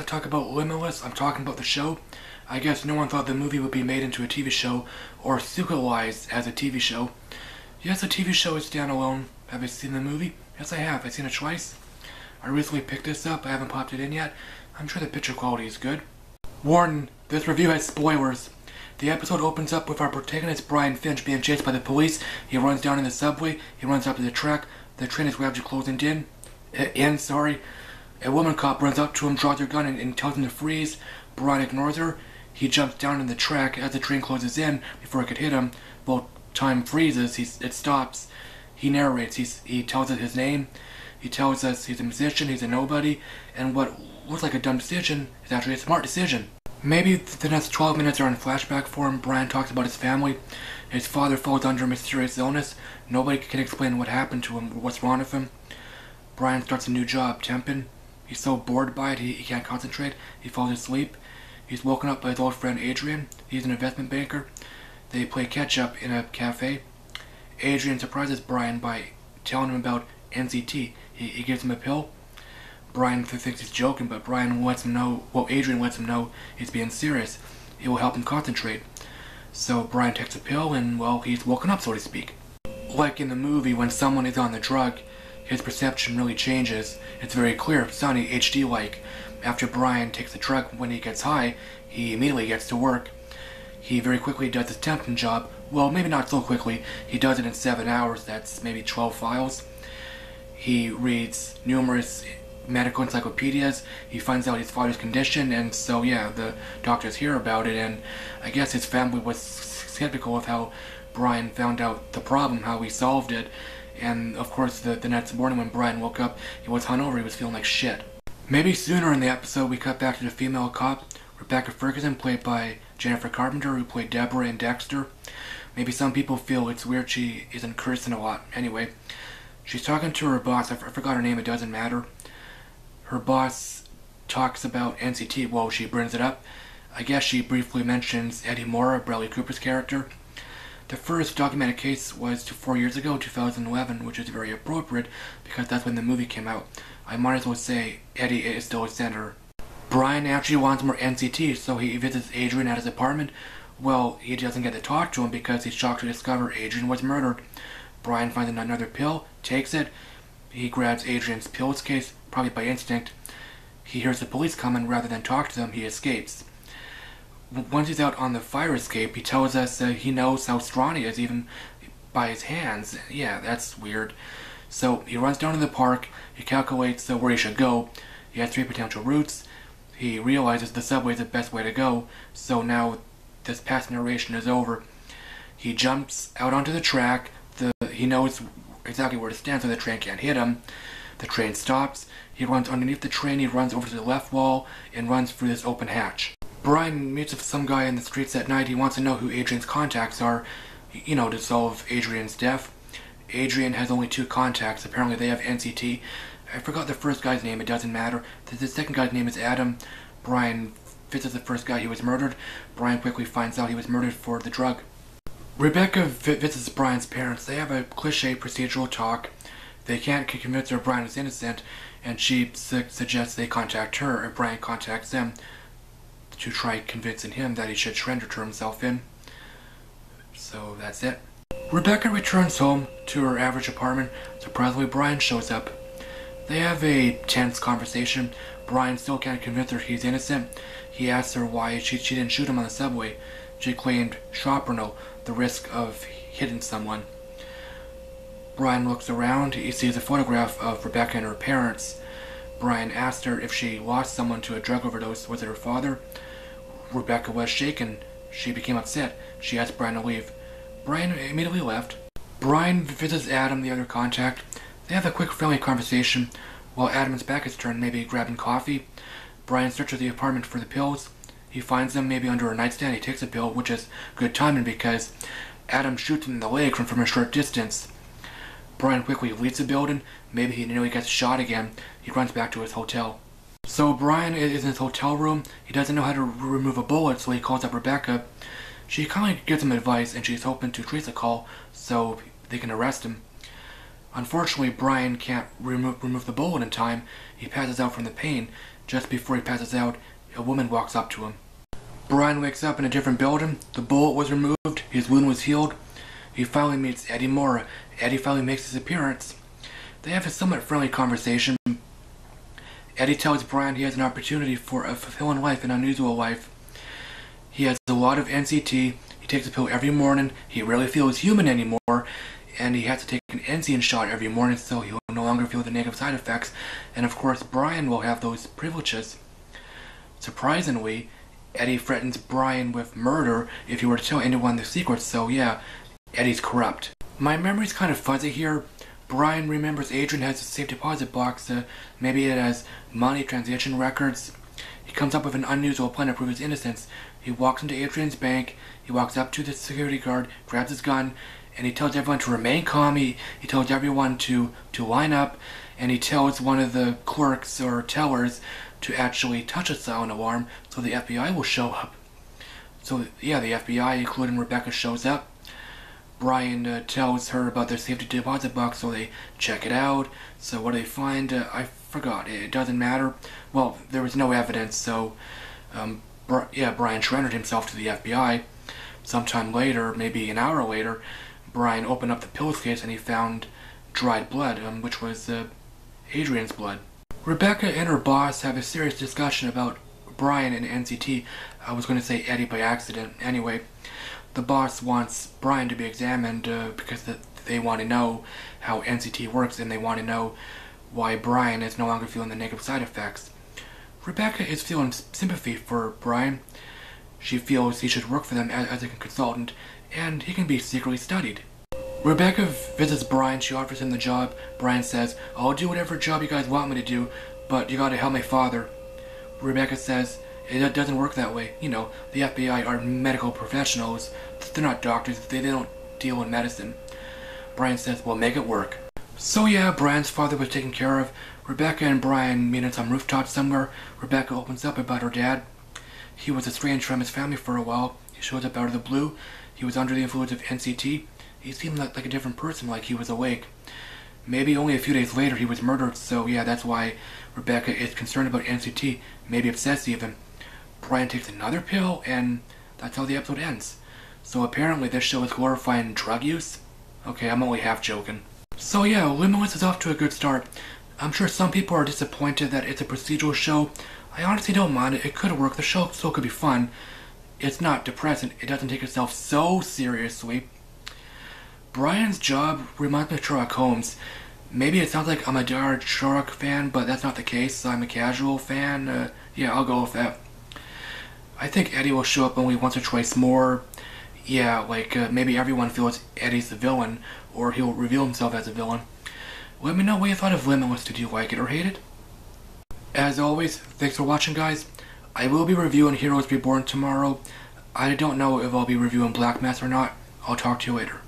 talk about Limitless. I'm talking about the show. I guess no one thought the movie would be made into a TV show or sequelized as a TV show. Yes, the TV show is standalone. Have you seen the movie? Yes, I have. I've seen it twice. I recently picked this up. I haven't popped it in yet. I'm sure the picture quality is good. Warning, this review has spoilers. The episode opens up with our protagonist Brian Finch being chased by the police. He runs down in the subway. He runs up to the track. The train is rapidly closing in. A woman cop runs up to him, draws her gun, and tells him to freeze. Brian ignores her. He jumps down in the track as the train closes in before it could hit him. Well, time freezes. It stops. He narrates. He tells us his name. He tells us he's a musician, he's a nobody, and what looks like a dumb decision is actually a smart decision. Maybe the next 12 minutes are in flashback form. Brian talks about his family. His father falls under a mysterious illness. Nobody can explain what happened to him or what's wrong with him. Brian starts a new job, temping. He's so bored by it, he can't concentrate. He falls asleep. He's woken up by his old friend Adrian. He's an investment banker. They play catch-up in a cafe. Adrian surprises Brian by telling him about NCT. He gives him a pill. Brian thinks he's joking, but Adrian lets him know he's being serious. It will help him concentrate. So Brian takes a pill and, well, he's woken up, so to speak. Like in the movie, when someone is on the drug, his perception really changes. It's very clear, sunny, HD-like. After Brian takes the drug, when he gets high, he immediately gets to work. He very quickly does his temping job. Well, maybe not so quickly. He does it in 7 hours. That's maybe 12 files. He reads numerous medical encyclopedias. He finds out his father's condition, and so yeah, the doctors hear about it, and I guess his family was skeptical of how Brian found out the problem, how he solved it, and of course the next morning when Brian woke up, he was hungover, he was feeling like shit. Maybe sooner in the episode we cut back to the female cop, Rebecca Ferguson, played by Jennifer Carpenter, who played Deborah in Dexter. Maybe some people feel it's weird she isn't cursing a lot. Anyway, she's talking to her boss. I forgot her name, it doesn't matter. Her boss talks about NCT. Well, she brings it up. I guess she briefly mentions Eddie Mora, Bradley Cooper's character. The first documented case was 4 years ago, 2011, which is very appropriate because that's when the movie came out. I might as well say Eddie is still a senator. Brian actually wants more NCT, so he visits Adrian at his apartment. Well, he doesn't get to talk to him because he's shocked to discover Adrian was murdered. Brian finds another pill, takes it. He grabs Adrian's pills case, probably by instinct. He hears the police coming. Rather than talk to them, he escapes. Once he's out on the fire escape, he tells us he knows how strong he is, even by his hands. Yeah, that's weird. So he runs down to the park. He calculates where he should go. He has 3 potential routes. He realizes the subway is the best way to go. So now this past narration is over. He jumps out onto the track. He knows exactly where to stand so the train can't hit him. The train stops. He runs underneath the train. He runs over to the left wall and runs through this open hatch. Brian meets with some guy in the streets at night. He wants to know who Adrian's contacts are, to solve Adrian's death. Adrian has only 2 contacts. Apparently they have NCT. I forgot the first guy's name. It doesn't matter. The second guy's name is Adam. Brian visits the first guy. He was murdered. Brian quickly finds out he was murdered for the drug. Rebecca visits Brian's parents. They have a cliche procedural talk. They can't convince her Brian is innocent, and she suggests they contact her, or Brian contacts them to try convincing him that he should surrender to himself in. So that's it. Rebecca returns home to her average apartment. Surprisingly, Brian shows up. They have a tense conversation. Brian still can't convince her he's innocent. He asks her why she didn't shoot him on the subway. She claimed chaperone, the risk of hitting someone. Brian looks around. He sees a photograph of Rebecca and her parents. Brian asked her if she lost someone to a drug overdose. Was it her father? Rebecca was shaken. She became upset. She asked Brian to leave. Brian immediately left. Brian visits Adam, the other contact. They have a quick friendly conversation. While Adam's back is turned, maybe grabbing coffee. Brian searches the apartment for the pills. He finds them maybe under a nightstand. He takes a pill, which is good timing because Adam shoots him in the leg from a short distance. Brian quickly leaves the building. Maybe he nearly gets shot again. He runs back to his hotel. So Brian is in his hotel room. He doesn't know how to remove a bullet, so he calls up Rebecca. She kindly gives him advice, and she's hoping to trace a call so they can arrest him. Unfortunately, Brian can't remove the bullet in time. He passes out from the pain. Just before he passes out, a woman walks up to him. Brian wakes up in a different building. The bullet was removed. His wound was healed. He finally meets Eddie Mora. Eddie finally makes his appearance. They have a somewhat friendly conversation. Eddie tells Brian he has an opportunity for a fulfilling life, an unusual life. He has a lot of NCT. He takes a pill every morning. He rarely feels human anymore. And he has to take an NCT shot every morning so he'll no longer feel the negative side effects. And of course, Brian will have those privileges. Surprisingly, Eddie threatens Brian with murder if he were to tell anyone the secret, so yeah, Eddie's corrupt. My memory's kind of fuzzy here. Brian remembers Adrian has a safe deposit box, maybe it has money transaction records. He comes up with an unusual plan to prove his innocence. He walks into Adrian's bank, he walks up to the security guard, grabs his gun, and he tells everyone to remain calm. He tells everyone to line up, and he tells one of the clerks or tellers to actually touch a silent alarm so the FBI will show up. So yeah, the FBI, including Rebecca, shows up. Brian tells her about their safety deposit box, so they check it out. So what do they find? I forgot. It doesn't matter. Well, there was no evidence, so Brian surrendered himself to the FBI. Sometime later, maybe an hour later, Brian opened up the pills case and he found dried blood, which was Adrian's blood. Rebecca and her boss have a serious discussion about Brian and NCT. I was going to say Eddie by accident. Anyway, the boss wants Brian to be examined because they want to know how NCT works, and they want to know why Brian is no longer feeling the negative side effects. Rebecca is feeling sympathy for Brian. She feels he should work for them as a consultant, and he can be secretly studied. Rebecca visits Brian. She offers him the job. Brian says, "I'll do whatever job you guys want me to do, but you gotta help my father." Rebecca says, "It doesn't work that way. You know, the FBI are medical professionals. They're not doctors. They don't deal in medicine." Brian says, "Well, make it work." So yeah, Brian's father was taken care of. Rebecca and Brian meet on some rooftop somewhere. Rebecca opens up about her dad. He was estranged from his family for a while. He shows up out of the blue. He was under the influence of NCT. He seemed like a different person, like he was awake. Maybe only a few days later he was murdered, so yeah, that's why Rebecca is concerned about NCT, maybe obsessed even. Brian takes another pill, and that's how the episode ends. So apparently this show is glorifying drug use? Okay, I'm only half joking. So yeah, Limitless is off to a good start. I'm sure some people are disappointed that it's a procedural show. I honestly don't mind it. It could work. The show still could be fun. It's not depressing. It doesn't take itself so seriously. Brian's job reminds me of Sherlock Holmes. Maybe it sounds like I'm a diehard Sherlock fan, but that's not the case. I'm a casual fan. Yeah, I'll go with that. I think Eddie will show up only once or twice more. Yeah, like maybe everyone feels Eddie's the villain, or he'll reveal himself as a villain. Let me know what you thought of Limitless. Did you like it or hate it? As always, thanks for watching, guys. I will be reviewing Heroes Reborn tomorrow. I don't know if I'll be reviewing Black Mass or not. I'll talk to you later.